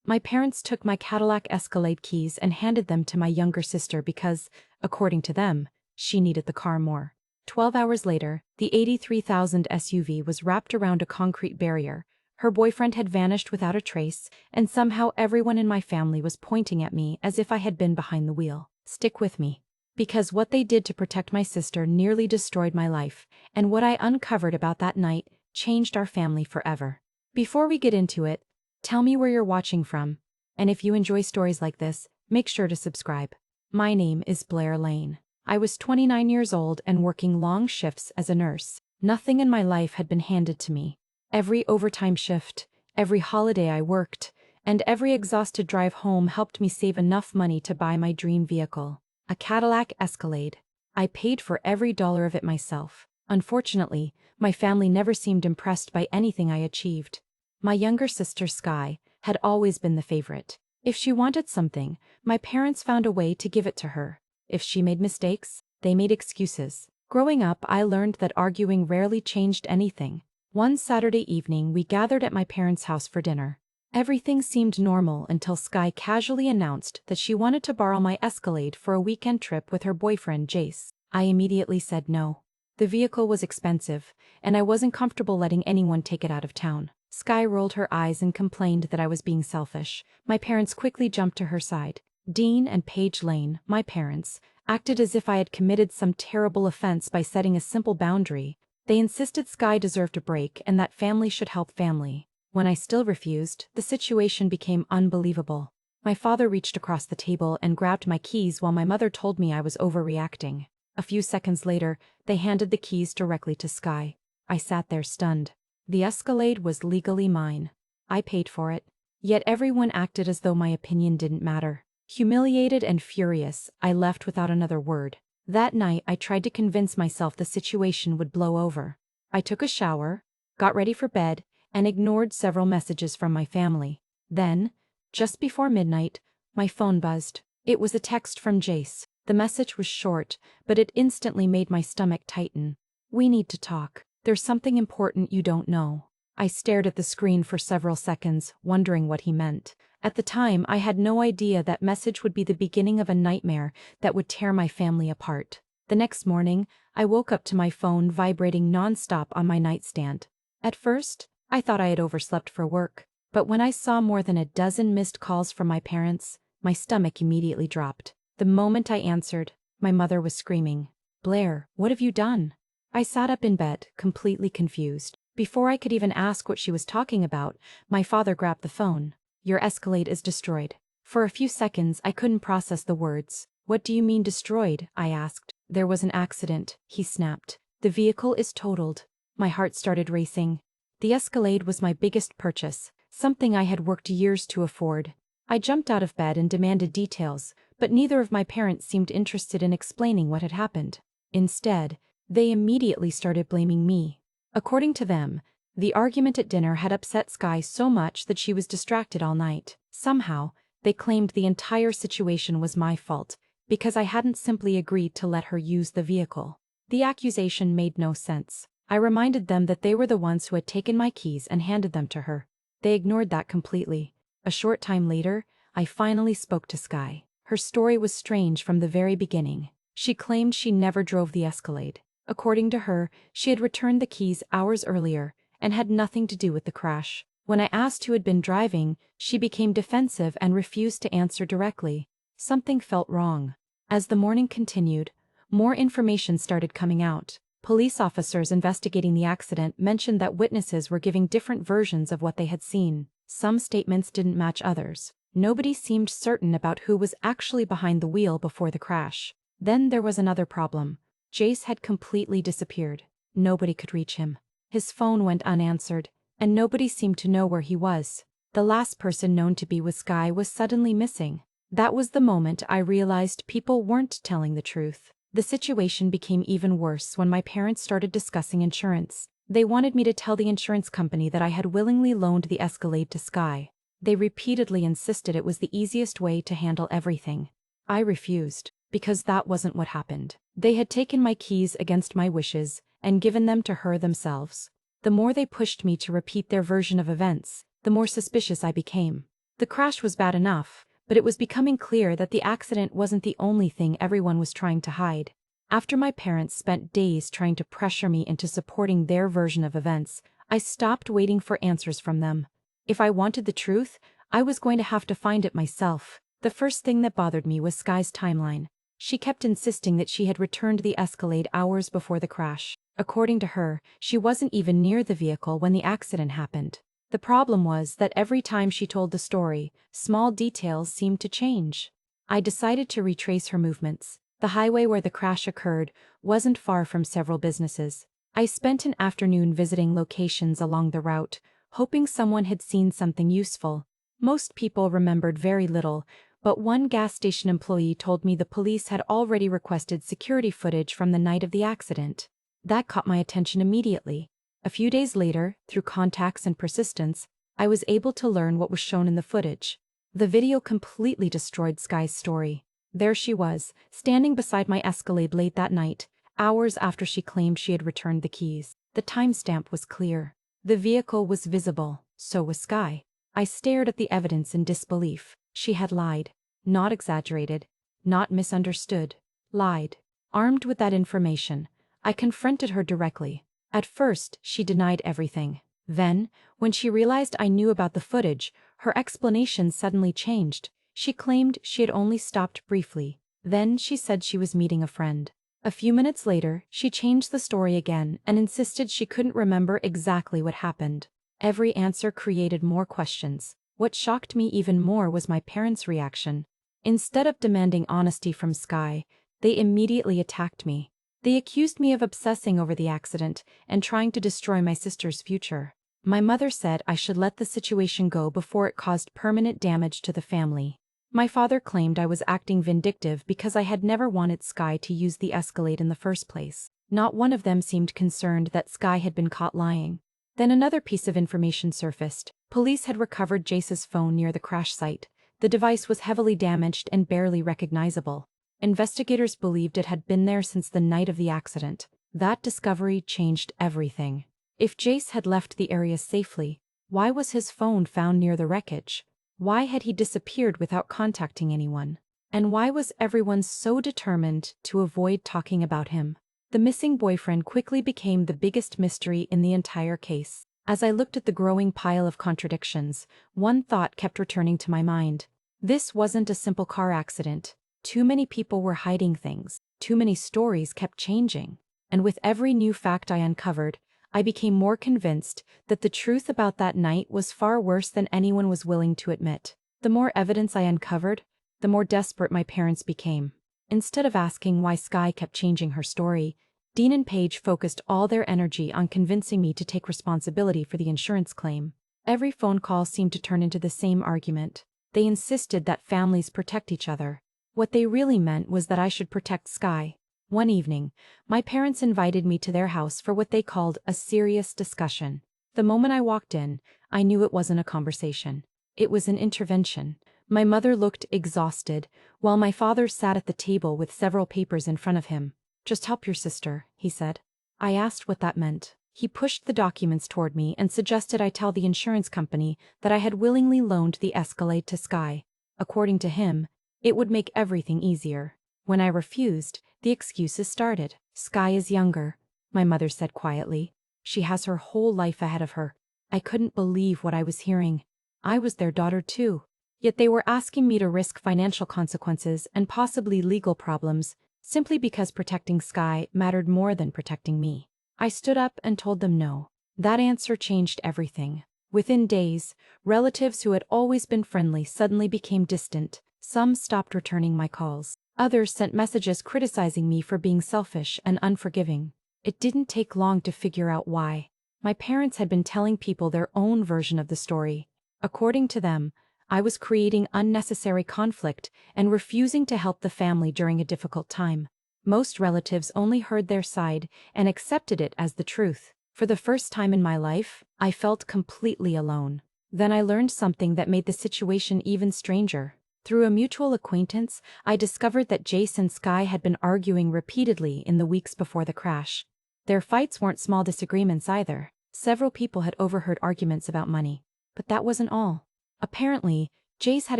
My parents took my Cadillac Escalade keys and handed them to my younger sister because, according to them, she needed the car more. 12 hours later, the 83,000 SUV was wrapped around a concrete barrier. Her boyfriend had vanished without a trace, and somehow everyone in my family was pointing at me as if I had been behind the wheel. Stick with me. Because what they did to protect my sister nearly destroyed my life, and what I uncovered about that night changed our family forever. Before we get into it, tell me where you're watching from, and if you enjoy stories like this, make sure to subscribe. My name is Blair Lane. I was 29 years old and working long shifts as a nurse. Nothing in my life had been handed to me. Every overtime shift, every holiday I worked, and every exhausted drive home helped me save enough money to buy my dream vehicle, a Cadillac Escalade. I paid for every dollar of it myself. Unfortunately, my family never seemed impressed by anything I achieved. My younger sister Sky had always been the favorite. If she wanted something, my parents found a way to give it to her. If she made mistakes, they made excuses. Growing up, I learned that arguing rarely changed anything. One Saturday evening, we gathered at my parents' house for dinner. Everything seemed normal until Sky casually announced that she wanted to borrow my Escalade for a weekend trip with her boyfriend Jace. I immediately said no. The vehicle was expensive, and I wasn't comfortable letting anyone take it out of town. Sky rolled her eyes and complained that I was being selfish. My parents quickly jumped to her side. Dean and Paige Lane, my parents, acted as if I had committed some terrible offense by setting a simple boundary. They insisted Sky deserved a break and that family should help family. When I still refused, the situation became unbelievable. My father reached across the table and grabbed my keys while my mother told me I was overreacting. A few seconds later, they handed the keys directly to Sky. I sat there stunned. The Escalade was legally mine. I paid for it. Yet everyone acted as though my opinion didn't matter. Humiliated and furious, I left without another word. That night, I tried to convince myself the situation would blow over. I took a shower, got ready for bed, and ignored several messages from my family. Then, just before midnight, my phone buzzed. It was a text from Jace. The message was short, but it instantly made my stomach tighten. "We need to talk. There's something important you don't know." I stared at the screen for several seconds, wondering what he meant. At the time, I had no idea that message would be the beginning of a nightmare that would tear my family apart. The next morning, I woke up to my phone vibrating nonstop on my nightstand. At first, I thought I had overslept for work, but when I saw more than a dozen missed calls from my parents, my stomach immediately dropped. The moment I answered, my mother was screaming, "Blair, what have you done?" I sat up in bed, completely confused. Before I could even ask what she was talking about, my father grabbed the phone. "Your Escalade is destroyed." For a few seconds, I couldn't process the words. "What do you mean destroyed?" I asked. "There was an accident," he snapped. "The vehicle is totaled." My heart started racing. The Escalade was my biggest purchase, something I had worked years to afford. I jumped out of bed and demanded details, but neither of my parents seemed interested in explaining what had happened. Instead, they immediately started blaming me. According to them, the argument at dinner had upset Sky so much that she was distracted all night. Somehow, they claimed the entire situation was my fault, because I hadn't simply agreed to let her use the vehicle. The accusation made no sense. I reminded them that they were the ones who had taken my keys and handed them to her. They ignored that completely. A short time later, I finally spoke to Sky. Her story was strange from the very beginning. She claimed she never drove the Escalade. According to her, she had returned the keys hours earlier and had nothing to do with the crash. When I asked who had been driving, she became defensive and refused to answer directly. Something felt wrong. As the morning continued, more information started coming out. Police officers investigating the accident mentioned that witnesses were giving different versions of what they had seen. Some statements didn't match others. Nobody seemed certain about who was actually behind the wheel before the crash. Then there was another problem. Jace had completely disappeared. Nobody could reach him. His phone went unanswered, and nobody seemed to know where he was. The last person known to be with Sky was suddenly missing. That was the moment I realized people weren't telling the truth. The situation became even worse when my parents started discussing insurance. They wanted me to tell the insurance company that I had willingly loaned the Escalade to Sky. They repeatedly insisted it was the easiest way to handle everything. I refused, because that wasn't what happened. They had taken my keys against my wishes and given them to her themselves. The more they pushed me to repeat their version of events, the more suspicious I became. The crash was bad enough, but it was becoming clear that the accident wasn't the only thing everyone was trying to hide. After my parents spent days trying to pressure me into supporting their version of events, I stopped waiting for answers from them. If I wanted the truth, I was going to have to find it myself. The first thing that bothered me was Sky's timeline. She kept insisting that she had returned the Escalade hours before the crash. According to her, she wasn't even near the vehicle when the accident happened. The problem was that every time she told the story, small details seemed to change. I decided to retrace her movements. The highway where the crash occurred wasn't far from several businesses. I spent an afternoon visiting locations along the route, hoping someone had seen something useful. Most people remembered very little, but one gas station employee told me the police had already requested security footage from the night of the accident. That caught my attention immediately. A few days later, through contacts and persistence, I was able to learn what was shown in the footage. The video completely destroyed Sky's story. There she was, standing beside my Escalade late that night, hours after she claimed she had returned the keys. The timestamp was clear. The vehicle was visible, so was Sky. I stared at the evidence in disbelief. She had lied. Not exaggerated. Not misunderstood. Lied. Armed with that information, I confronted her directly. At first, she denied everything. Then, when she realized I knew about the footage, her explanation suddenly changed. She claimed she had only stopped briefly. Then she said she was meeting a friend. A few minutes later, she changed the story again and insisted she couldn't remember exactly what happened. Every answer created more questions. What shocked me even more was my parents' reaction. Instead of demanding honesty from Sky, they immediately attacked me. They accused me of obsessing over the accident and trying to destroy my sister's future. My mother said I should let the situation go before it caused permanent damage to the family. My father claimed I was acting vindictive because I had never wanted Sky to use the Escalade in the first place. Not one of them seemed concerned that Sky had been caught lying. Then another piece of information surfaced. Police had recovered Jace's phone near the crash site. The device was heavily damaged and barely recognizable. Investigators believed it had been there since the night of the accident. That discovery changed everything. If Jace had left the area safely, why was his phone found near the wreckage? Why had he disappeared without contacting anyone? And why was everyone so determined to avoid talking about him? The missing boyfriend quickly became the biggest mystery in the entire case. As I looked at the growing pile of contradictions, one thought kept returning to my mind. This wasn't a simple car accident. Too many people were hiding things. Too many stories kept changing. And with every new fact I uncovered, I became more convinced that the truth about that night was far worse than anyone was willing to admit. The more evidence I uncovered, the more desperate my parents became. Instead of asking why Sky kept changing her story, Dean and Paige focused all their energy on convincing me to take responsibility for the insurance claim. Every phone call seemed to turn into the same argument. They insisted that families protect each other. What they really meant was that I should protect Sky. One evening, my parents invited me to their house for what they called a serious discussion. The moment I walked in, I knew it wasn't a conversation. It was an intervention. My mother looked exhausted, while my father sat at the table with several papers in front of him. "Just help your sister," he said. I asked what that meant. He pushed the documents toward me and suggested I tell the insurance company that I had willingly loaned the Escalade to Sky. According to him, it would make everything easier. When I refused, the excuses started. "Sky is younger," my mother said quietly. "She has her whole life ahead of her." I couldn't believe what I was hearing. I was their daughter too. Yet they were asking me to risk financial consequences and possibly legal problems, simply because protecting Sky mattered more than protecting me. I stood up and told them no. That answer changed everything. Within days, relatives who had always been friendly suddenly became distant. Some stopped returning my calls. Others sent messages criticizing me for being selfish and unforgiving. It didn't take long to figure out why. My parents had been telling people their own version of the story. According to them, I was creating unnecessary conflict and refusing to help the family during a difficult time. Most relatives only heard their side and accepted it as the truth. For the first time in my life, I felt completely alone. Then I learned something that made the situation even stranger. Through a mutual acquaintance, I discovered that Jace and Sky had been arguing repeatedly in the weeks before the crash. Their fights weren't small disagreements either. Several people had overheard arguments about money. But that wasn't all. Apparently, Jace had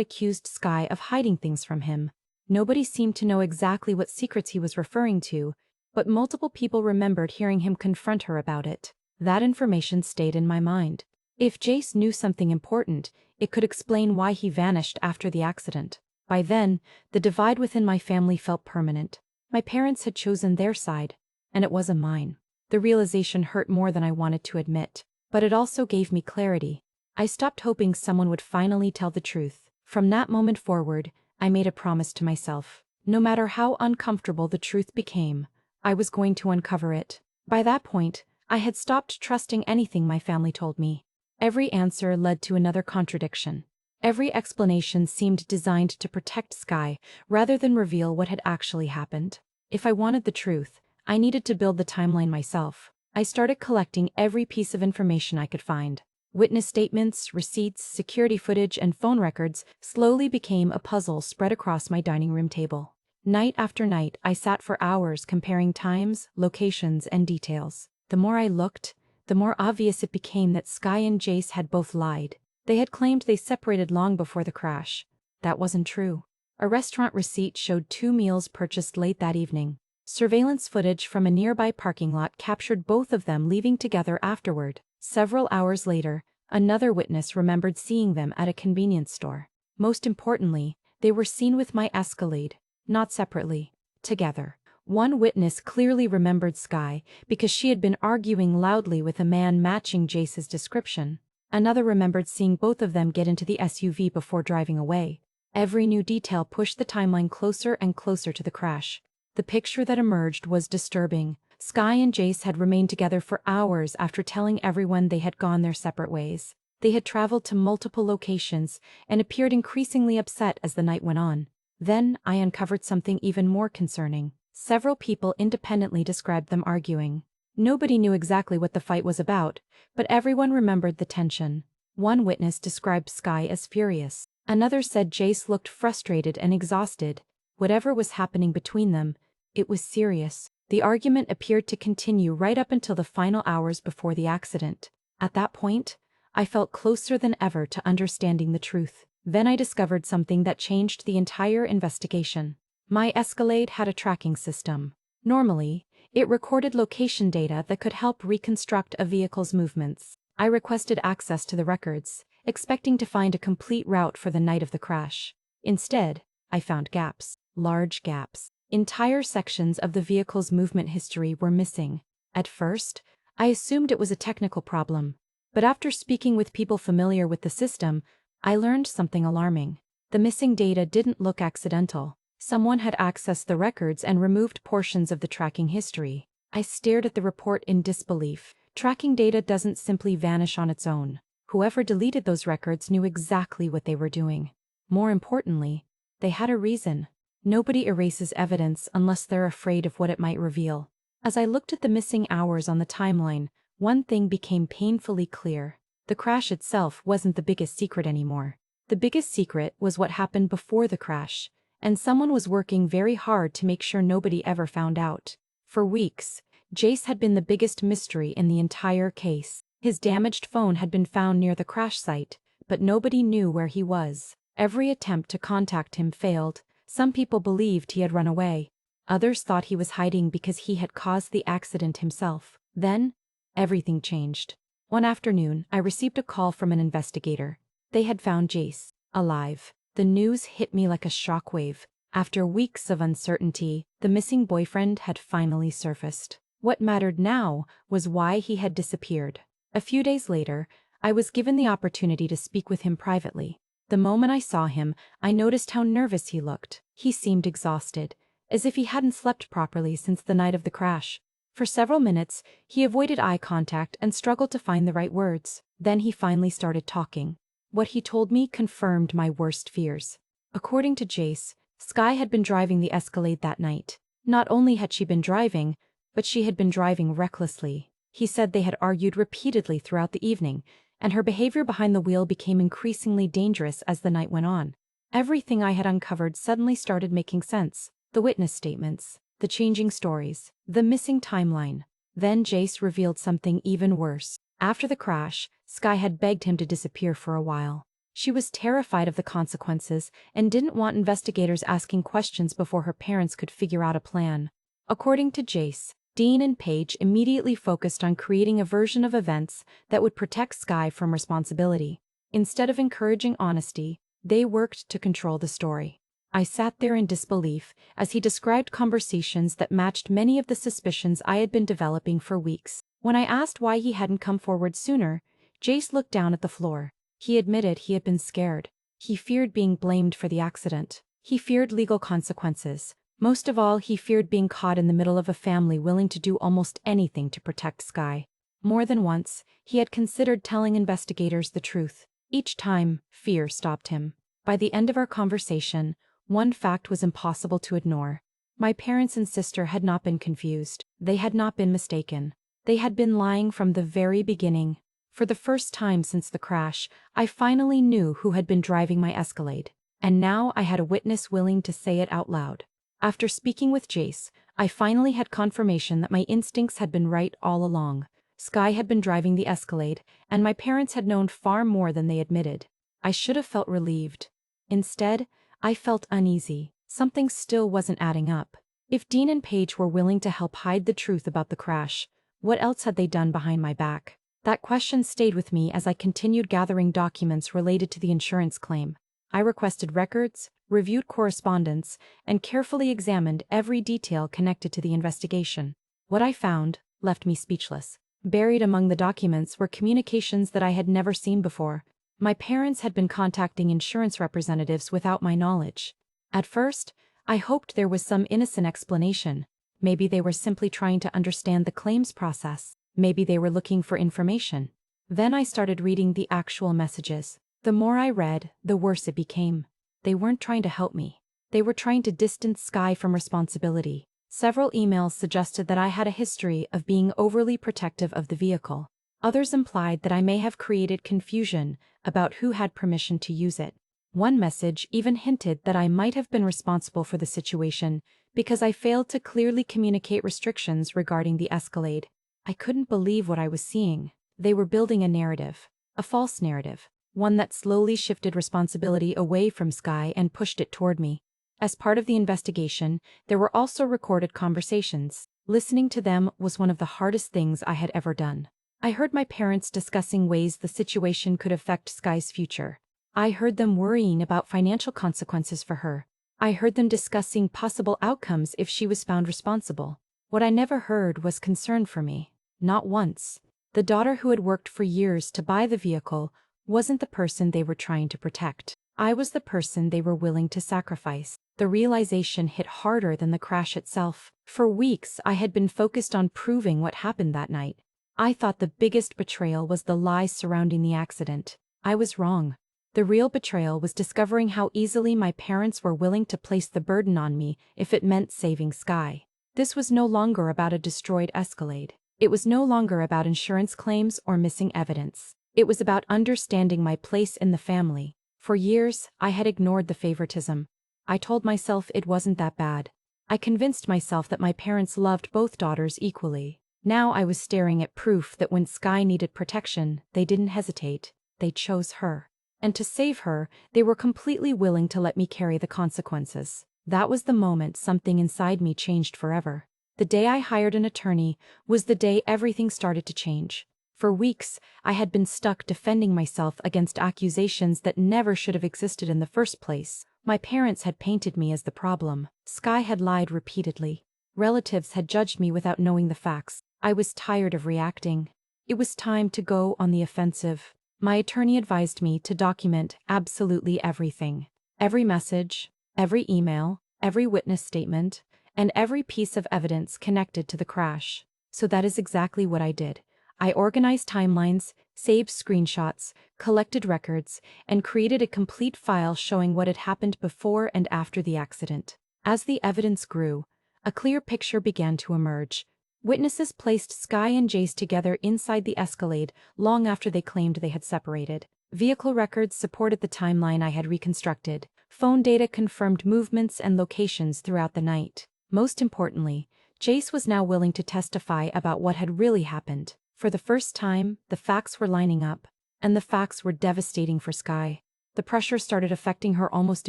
accused Sky of hiding things from him. Nobody seemed to know exactly what secrets he was referring to, but multiple people remembered hearing him confront her about it. That information stayed in my mind. If Jace knew something important, it could explain why he vanished after the accident. By then, the divide within my family felt permanent. My parents had chosen their side, and it wasn't mine. The realization hurt more than I wanted to admit, but it also gave me clarity. I stopped hoping someone would finally tell the truth. From that moment forward, I made a promise to myself. No matter how uncomfortable the truth became, I was going to uncover it. By that point, I had stopped trusting anything my family told me. Every answer led to another contradiction. Every explanation seemed designed to protect Sky rather than reveal what had actually happened. If I wanted the truth, I needed to build the timeline myself. I started collecting every piece of information I could find. Witness statements, receipts, security footage, and phone records slowly became a puzzle spread across my dining room table. Night after night, I sat for hours comparing times, locations, and details. The more I looked, the more obvious it became that Sky and Jace had both lied. They had claimed they separated long before the crash. That wasn't true. A restaurant receipt showed 2 meals purchased late that evening. Surveillance footage from a nearby parking lot captured both of them leaving together afterward. Several hours later, another witness remembered seeing them at a convenience store. Most importantly, they were seen with my Escalade, not separately, together. One witness clearly remembered Sky because she had been arguing loudly with a man matching Jace's description. Another remembered seeing both of them get into the SUV before driving away. Every new detail pushed the timeline closer and closer to the crash. The picture that emerged was disturbing. Sky and Jace had remained together for hours after telling everyone they had gone their separate ways. They had traveled to multiple locations and appeared increasingly upset as the night went on. Then I uncovered something even more concerning. Several people independently described them arguing. Nobody knew exactly what the fight was about, but everyone remembered the tension. One witness described Sky as furious. Another said Jace looked frustrated and exhausted. Whatever was happening between them, it was serious. The argument appeared to continue right up until the final hours before the accident. At that point, I felt closer than ever to understanding the truth. Then I discovered something that changed the entire investigation. My Escalade had a tracking system. Normally, it recorded location data that could help reconstruct a vehicle's movements. I requested access to the records, expecting to find a complete route for the night of the crash. Instead, I found gaps. Large gaps. Entire sections of the vehicle's movement history were missing. At first, I assumed it was a technical problem, but after speaking with people familiar with the system, I learned something alarming. The missing data didn't look accidental. Someone had accessed the records and removed portions of the tracking history. I stared at the report in disbelief. Tracking data doesn't simply vanish on its own. Whoever deleted those records knew exactly what they were doing. More importantly, they had a reason. Nobody erases evidence unless they're afraid of what it might reveal. As I looked at the missing hours on the timeline, one thing became painfully clear. The crash itself wasn't the biggest secret anymore. The biggest secret was what happened before the crash, and someone was working very hard to make sure nobody ever found out. For weeks, Jace had been the biggest mystery in the entire case. His damaged phone had been found near the crash site, but nobody knew where he was. Every attempt to contact him failed. Some people believed he had run away. Others thought he was hiding because he had caused the accident himself. Then, everything changed. One afternoon, I received a call from an investigator. They had found Jace, alive. The news hit me like a shockwave. After weeks of uncertainty, the missing boyfriend had finally surfaced. What mattered now was why he had disappeared. A few days later, I was given the opportunity to speak with him privately. The moment I saw him, I noticed how nervous he looked. He seemed exhausted, as if he hadn't slept properly since the night of the crash. For several minutes, he avoided eye contact and struggled to find the right words. Then he finally started talking. What he told me confirmed my worst fears. According to Jace, Sky had been driving the Escalade that night. Not only had she been driving, but she had been driving recklessly. He said they had argued repeatedly throughout the evening, and her behavior behind the wheel became increasingly dangerous as the night went on. Everything I had uncovered suddenly started making sense. The witness statements, the changing stories, the missing timeline. Then Jace revealed something even worse. After the crash, Sky had begged him to disappear for a while. She was terrified of the consequences and didn't want investigators asking questions before her parents could figure out a plan. According to Jace, Dean and Paige immediately focused on creating a version of events that would protect Skye from responsibility. Instead of encouraging honesty, they worked to control the story. I sat there in disbelief as he described conversations that matched many of the suspicions I had been developing for weeks. When I asked why he hadn't come forward sooner, Jace looked down at the floor. He admitted he had been scared. He feared being blamed for the accident. He feared legal consequences. Most of all, he feared being caught in the middle of a family willing to do almost anything to protect Skye. More than once, he had considered telling investigators the truth. Each time, fear stopped him. By the end of our conversation, one fact was impossible to ignore. My parents and sister had not been confused. They had not been mistaken. They had been lying from the very beginning. For the first time since the crash, I finally knew who had been driving my Escalade. And now I had a witness willing to say it out loud. After speaking with Jace, I finally had confirmation that my instincts had been right all along. Skye had been driving the Escalade, and my parents had known far more than they admitted. I should have felt relieved. Instead, I felt uneasy. Something still wasn't adding up. If Dean and Paige were willing to help hide the truth about the crash, what else had they done behind my back? That question stayed with me as I continued gathering documents related to the insurance claim. I requested records, reviewed correspondence, and carefully examined every detail connected to the investigation. What I found left me speechless. Buried among the documents were communications that I had never seen before. My parents had been contacting insurance representatives without my knowledge. At first, I hoped there was some innocent explanation. Maybe they were simply trying to understand the claims process. Maybe they were looking for information. Then I started reading the actual messages. The more I read, the worse it became. They weren't trying to help me. They were trying to distance Skye from responsibility. Several emails suggested that I had a history of being overly protective of the vehicle. Others implied that I may have created confusion about who had permission to use it. One message even hinted that I might have been responsible for the situation because I failed to clearly communicate restrictions regarding the Escalade. I couldn't believe what I was seeing. They were building a narrative, a false narrative, one that slowly shifted responsibility away from Skye and pushed it toward me. As part of the investigation, there were also recorded conversations. Listening to them was one of the hardest things I had ever done. I heard my parents discussing ways the situation could affect Skye's future. I heard them worrying about financial consequences for her. I heard them discussing possible outcomes if she was found responsible. What I never heard was concern for me. Not once. The daughter who had worked for years to buy the vehicle wasn't the person they were trying to protect. I was the person they were willing to sacrifice. The realization hit harder than the crash itself. For weeks, I had been focused on proving what happened that night. I thought the biggest betrayal was the lies surrounding the accident. I was wrong. The real betrayal was discovering how easily my parents were willing to place the burden on me if it meant saving Skye. This was no longer about a destroyed Escalade. It was no longer about insurance claims or missing evidence. It was about understanding my place in the family. For years, I had ignored the favoritism. I told myself it wasn't that bad. I convinced myself that my parents loved both daughters equally. Now I was staring at proof that when Skye needed protection, they didn't hesitate. They chose her. And to save her, they were completely willing to let me carry the consequences. That was the moment something inside me changed forever. The day I hired an attorney was the day everything started to change. For weeks, I had been stuck defending myself against accusations that never should have existed in the first place. My parents had painted me as the problem. Skye had lied repeatedly. Relatives had judged me without knowing the facts. I was tired of reacting. It was time to go on the offensive. My attorney advised me to document absolutely everything. Every message, every email, every witness statement, and every piece of evidence connected to the crash. So that is exactly what I did. I organized timelines, saved screenshots, collected records, and created a complete file showing what had happened before and after the accident. As the evidence grew, a clear picture began to emerge. Witnesses placed Skye and Jace together inside the Escalade long after they claimed they had separated. Vehicle records supported the timeline I had reconstructed. Phone data confirmed movements and locations throughout the night. Most importantly, Jace was now willing to testify about what had really happened. For the first time, the facts were lining up, and the facts were devastating for Skye. The pressure started affecting her almost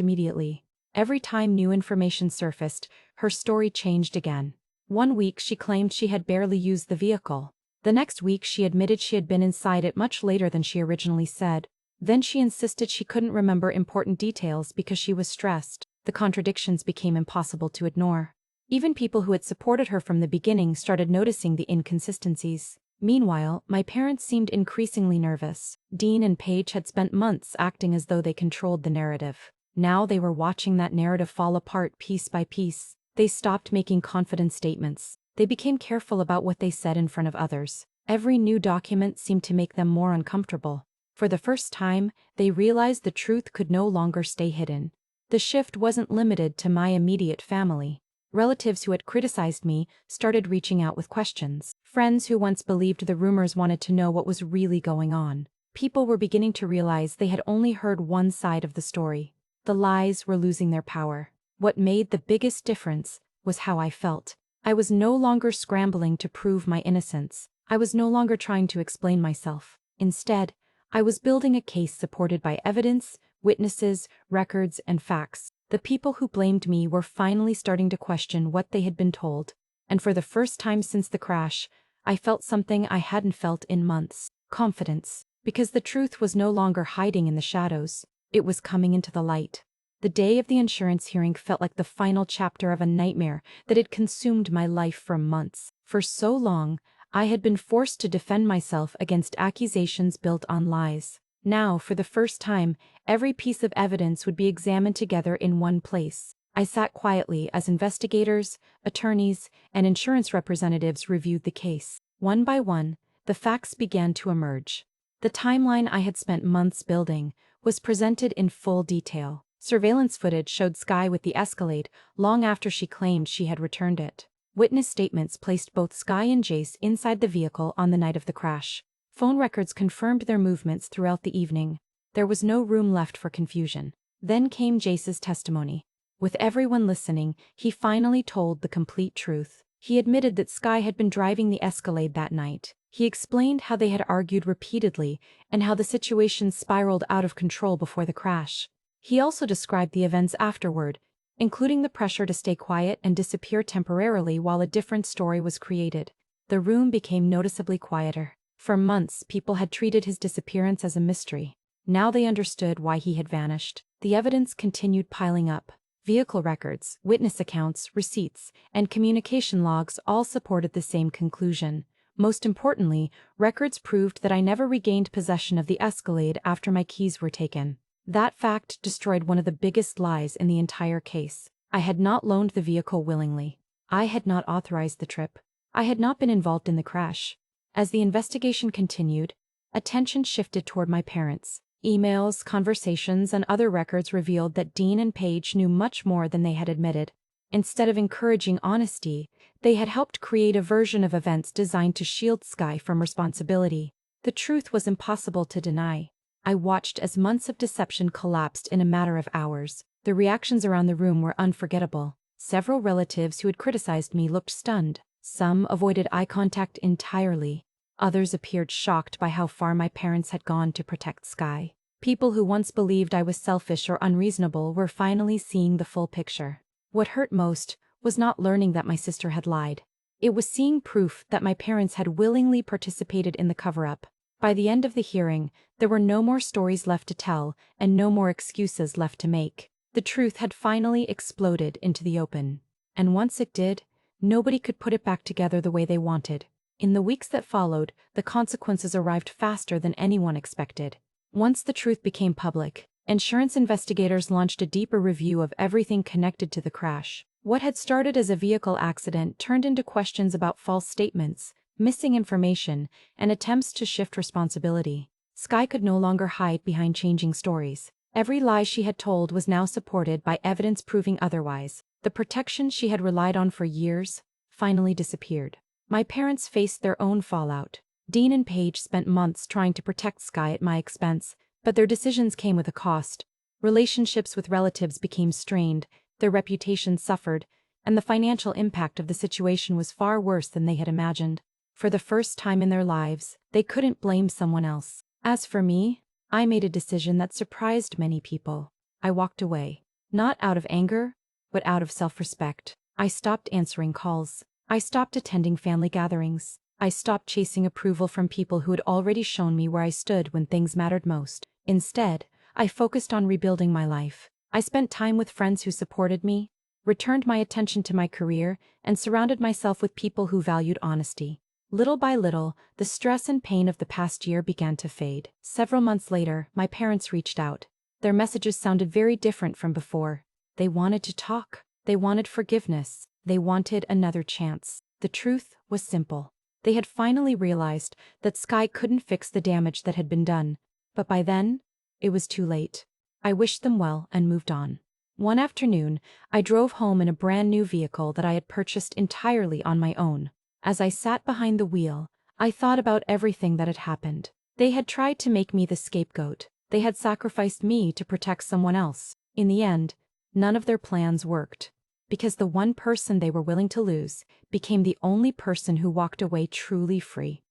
immediately. Every time new information surfaced, her story changed again. One week she claimed she had barely used the vehicle. The next week she admitted she had been inside it much later than she originally said. Then she insisted she couldn't remember important details because she was stressed. The contradictions became impossible to ignore. Even people who had supported her from the beginning started noticing the inconsistencies. Meanwhile, my parents seemed increasingly nervous. Dean and Paige had spent months acting as though they controlled the narrative. Now they were watching that narrative fall apart piece by piece. They stopped making confident statements. They became careful about what they said in front of others. Every new document seemed to make them more uncomfortable. For the first time, they realized the truth could no longer stay hidden. The shift wasn't limited to my immediate family. Relatives who had criticized me started reaching out with questions. Friends who once believed the rumors wanted to know what was really going on. People were beginning to realize they had only heard one side of the story. The lies were losing their power. What made the biggest difference was how I felt. I was no longer scrambling to prove my innocence. I was no longer trying to explain myself. Instead, I was building a case supported by evidence, witnesses, records, and facts. The people who blamed me were finally starting to question what they had been told. And for the first time since the crash, I felt something I hadn't felt in months. Confidence. Because the truth was no longer hiding in the shadows. It was coming into the light. The day of the insurance hearing felt like the final chapter of a nightmare that had consumed my life for months. For so long, I had been forced to defend myself against accusations built on lies. Now, for the first time, every piece of evidence would be examined together in one place. I sat quietly as investigators, attorneys, and insurance representatives reviewed the case. One by one, the facts began to emerge. The timeline I had spent months building was presented in full detail. Surveillance footage showed Skye with the Escalade long after she claimed she had returned it. Witness statements placed both Skye and Jace inside the vehicle on the night of the crash. Phone records confirmed their movements throughout the evening. There was no room left for confusion. Then came Jace's testimony. With everyone listening, he finally told the complete truth. He admitted that Skye had been driving the Escalade that night. He explained how they had argued repeatedly and how the situation spiraled out of control before the crash. He also described the events afterward, including the pressure to stay quiet and disappear temporarily while a different story was created. The room became noticeably quieter. For months, people had treated his disappearance as a mystery. Now they understood why he had vanished. The evidence continued piling up. Vehicle records, witness accounts, receipts, and communication logs all supported the same conclusion. Most importantly, records proved that I never regained possession of the Escalade after my keys were taken. That fact destroyed one of the biggest lies in the entire case. I had not loaned the vehicle willingly. I had not authorized the trip. I had not been involved in the crash. As the investigation continued, attention shifted toward my parents. Emails, conversations, and other records revealed that Dean and Paige knew much more than they had admitted. Instead of encouraging honesty, they had helped create a version of events designed to shield Skye from responsibility. The truth was impossible to deny. I watched as months of deception collapsed in a matter of hours. The reactions around the room were unforgettable. Several relatives who had criticized me looked stunned. Some avoided eye contact entirely. Others appeared shocked by how far my parents had gone to protect Skye. People who once believed I was selfish or unreasonable were finally seeing the full picture. What hurt most was not learning that my sister had lied. It was seeing proof that my parents had willingly participated in the cover-up. By the end of the hearing, there were no more stories left to tell and no more excuses left to make. The truth had finally exploded into the open. And once it did, nobody could put it back together the way they wanted. In the weeks that followed, the consequences arrived faster than anyone expected. Once the truth became public, insurance investigators launched a deeper review of everything connected to the crash. What had started as a vehicle accident turned into questions about false statements, missing information, and attempts to shift responsibility. Skye could no longer hide behind changing stories. Every lie she had told was now supported by evidence proving otherwise. The protection she had relied on for years finally disappeared. My parents faced their own fallout. Dean and Paige spent months trying to protect Skye at my expense, but their decisions came with a cost. Relationships with relatives became strained, their reputations suffered, and the financial impact of the situation was far worse than they had imagined. For the first time in their lives, they couldn't blame someone else. As for me, I made a decision that surprised many people. I walked away. Not out of anger, but out of self-respect. I stopped answering calls. I stopped attending family gatherings. I stopped chasing approval from people who had already shown me where I stood when things mattered most. Instead, I focused on rebuilding my life. I spent time with friends who supported me, returned my attention to my career, and surrounded myself with people who valued honesty. Little by little, the stress and pain of the past year began to fade. Several months later, my parents reached out. Their messages sounded very different from before. They wanted to talk. They wanted forgiveness. They wanted another chance. The truth was simple. They had finally realized that Sky couldn't fix the damage that had been done, but by then, it was too late. I wished them well and moved on. One afternoon, I drove home in a brand new vehicle that I had purchased entirely on my own. As I sat behind the wheel, I thought about everything that had happened. They had tried to make me the scapegoat. They had sacrificed me to protect someone else. In the end, none of their plans worked, because the one person they were willing to lose became the only person who walked away truly free.